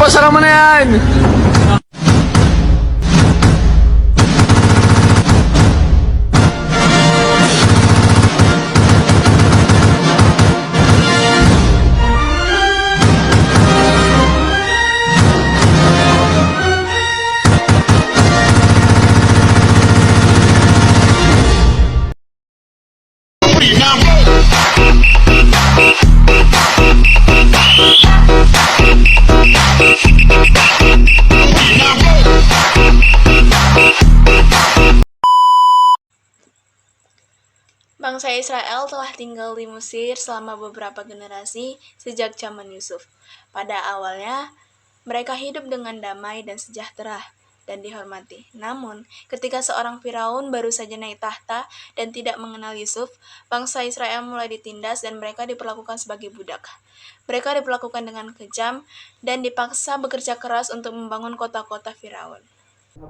Pasara mo na yan! Bangsa Israel telah tinggal di Mesir selama beberapa generasi sejak zaman Yusuf. Pada awalnya, mereka hidup dengan damai dan sejahtera dan dihormati. Namun, ketika seorang Firaun baru saja naik tahta dan tidak mengenal Yusuf, bangsa Israel mulai ditindas dan mereka diperlakukan sebagai budak. Mereka diperlakukan dengan kejam dan dipaksa bekerja keras untuk membangun kota-kota Firaun.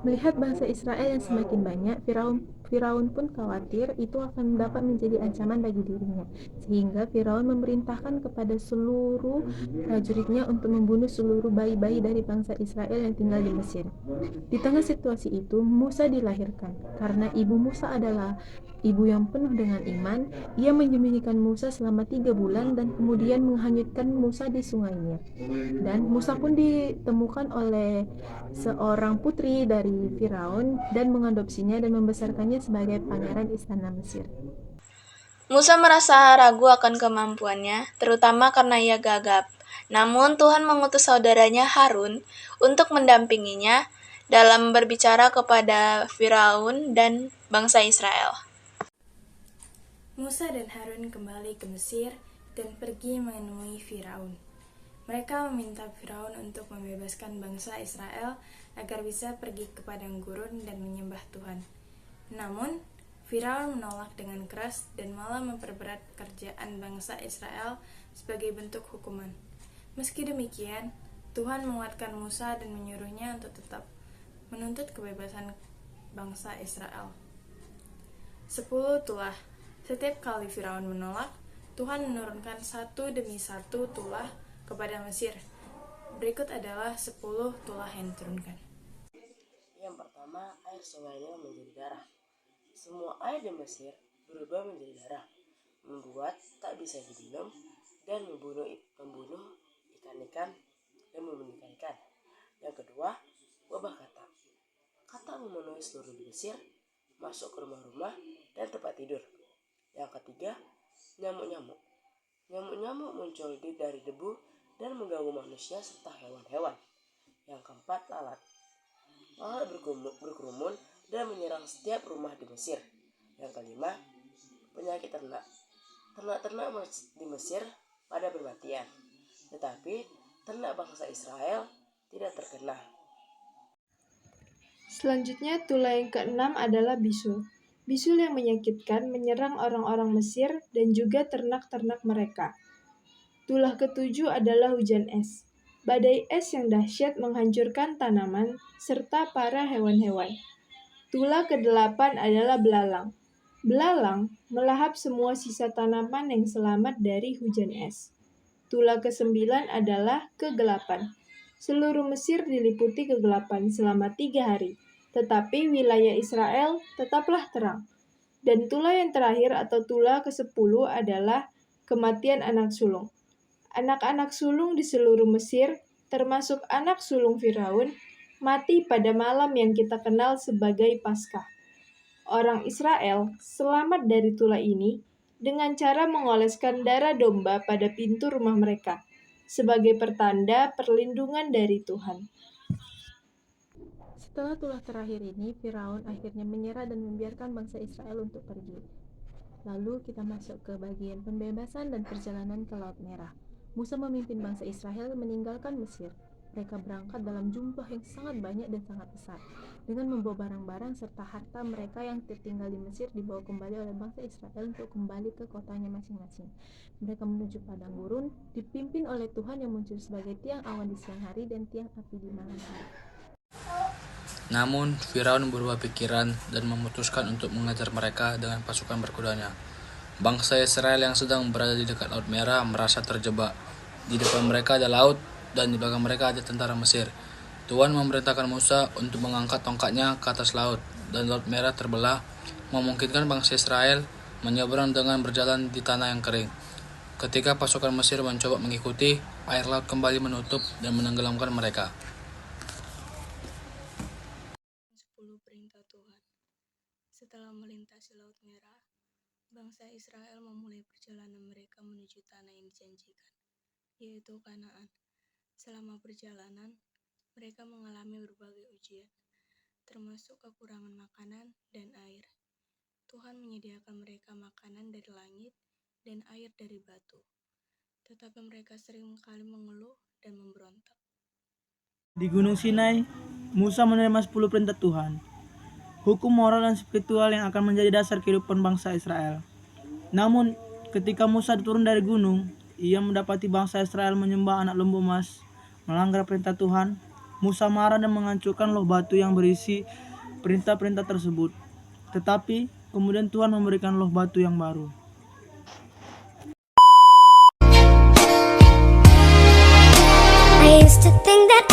Melihat bangsa Israel yang semakin banyak, Firaun pun khawatir itu akan dapat menjadi ancaman bagi dirinya. Sehingga Firaun memerintahkan kepada seluruh prajuritnya untuk membunuh seluruh bayi-bayi dari bangsa Israel yang tinggal di Mesir. Di tengah situasi itu, Musa dilahirkan. Karena ibu Musa adalah ibu yang penuh dengan iman, ia menyembunyikan Musa selama 3 bulan dan kemudian menghanyutkan Musa di sungainya. Dan Musa pun ditemukan oleh seorang putri dari Firaun dan mengadopsinya dan membesarkannya sebagai pangeran istana Mesir. Musa merasa ragu akan kemampuannya, terutama karena ia gagap. Namun Tuhan mengutus saudaranya Harun untuk mendampinginya dalam berbicara kepada Firaun dan bangsa Israel. Musa dan Harun kembali ke Mesir dan pergi menemui Firaun. Mereka meminta Firaun untuk membebaskan bangsa Israel agar bisa pergi ke padang gurun dan menyembah Tuhan. Namun, Firaun menolak dengan keras dan malah memperberat kerjaan bangsa Israel sebagai bentuk hukuman. Meski demikian, Tuhan menguatkan Musa dan menyuruhnya untuk tetap menuntut kebebasan bangsa Israel. 10 tulah. Setiap kali Firaun menolak, Tuhan menurunkan satu demi satu tulah kepada Mesir. Berikut adalah 10 tulah yang diturunkan. Yang pertama, air sungai Nil menjadi darah. Semua air di Mesir berubah menjadi darah, membuat tak bisa diminum dan membunuh ikan-ikan dan membunuh ikan. Yang kedua, wabah kata. Kata memenuhi seluruh di Mesir, masuk ke rumah-rumah dan tempat tidur. Yang ketiga, nyamuk-nyamuk. Nyamuk-nyamuk muncul dari debu dan mengganggu manusia serta hewan-hewan. Yang keempat, lalat. Lalat berkerumun dan menyerang setiap rumah di Mesir. Yang kelima, penyakit ternak. Ternak-ternak di Mesir pada bermatian, tetapi ternak bangsa Israel tidak terkena. Selanjutnya, tulah yang keenam adalah bisul. Bisul yang menyakitkan menyerang orang-orang Mesir dan juga ternak-ternak mereka. Tulah ketujuh adalah hujan es. Badai es yang dahsyat menghancurkan tanaman serta para hewan-hewan. Tulah kedelapan adalah belalang. Belalang melahap semua sisa tanaman yang selamat dari hujan es. Tulah kesembilan adalah kegelapan. Seluruh Mesir diliputi kegelapan selama 3 hari, tetapi wilayah Israel tetaplah terang. Dan tulah yang terakhir atau tulah ke-10 adalah kematian anak sulung. Anak-anak sulung di seluruh Mesir, termasuk anak sulung Firaun, mati pada malam yang kita kenal sebagai Paskah. Orang Israel selamat dari tulah ini dengan cara mengoleskan darah domba pada pintu rumah mereka, sebagai pertanda perlindungan dari Tuhan. Setelah tulah terakhir ini, Firaun akhirnya menyerah dan membiarkan bangsa Israel untuk pergi. Lalu kita masuk ke bagian pembebasan dan perjalanan ke Laut Merah. Musa memimpin bangsa Israel meninggalkan Mesir. Mereka berangkat dalam jumlah yang sangat banyak dan sangat besar. Dengan membawa barang-barang serta harta mereka yang tertinggal di Mesir dibawa kembali oleh bangsa Israel untuk kembali ke kotanya masing-masing. Mereka menuju padang gurun, dipimpin oleh Tuhan yang muncul sebagai tiang awan di siang hari dan tiang api di malam hari. Namun, Firaun berubah pikiran dan memutuskan untuk mengejar mereka dengan pasukan berkudanya. Bangsa Israel yang sedang berada di dekat Laut Merah merasa terjebak. Di depan mereka ada laut, dan di belakang mereka ada tentara Mesir. Tuhan memerintahkan Musa untuk mengangkat tongkatnya ke atas laut, dan Laut Merah terbelah, memungkinkan bangsa Israel menyeberang dengan berjalan di tanah yang kering. Ketika pasukan Mesir mencoba mengikuti, air laut kembali menutup dan menenggelamkan mereka. 10 perintah Tuhan. Setelah melintasi Laut Merah, bangsa Israel memulai perjalanan mereka menuju tanah yang dijanjikan, yaitu Kanaan. Selama perjalanan, mereka mengalami berbagai ujian, termasuk kekurangan makanan dan air. Tuhan menyediakan mereka makanan dari langit dan air dari batu. Tetapi mereka sering kali mengeluh dan memberontak. Di Gunung Sinai, Musa menerima 10 perintah Tuhan, hukum moral dan spiritual yang akan menjadi dasar kehidupan bangsa Israel. Namun, ketika Musa turun dari gunung, ia mendapati bangsa Israel menyembah anak lembu emas, melanggar perintah Tuhan. Musa marah dan menghancurkan loh batu yang berisi perintah-perintah tersebut. Tetapi, kemudian Tuhan memberikan loh batu yang baru. I used to think that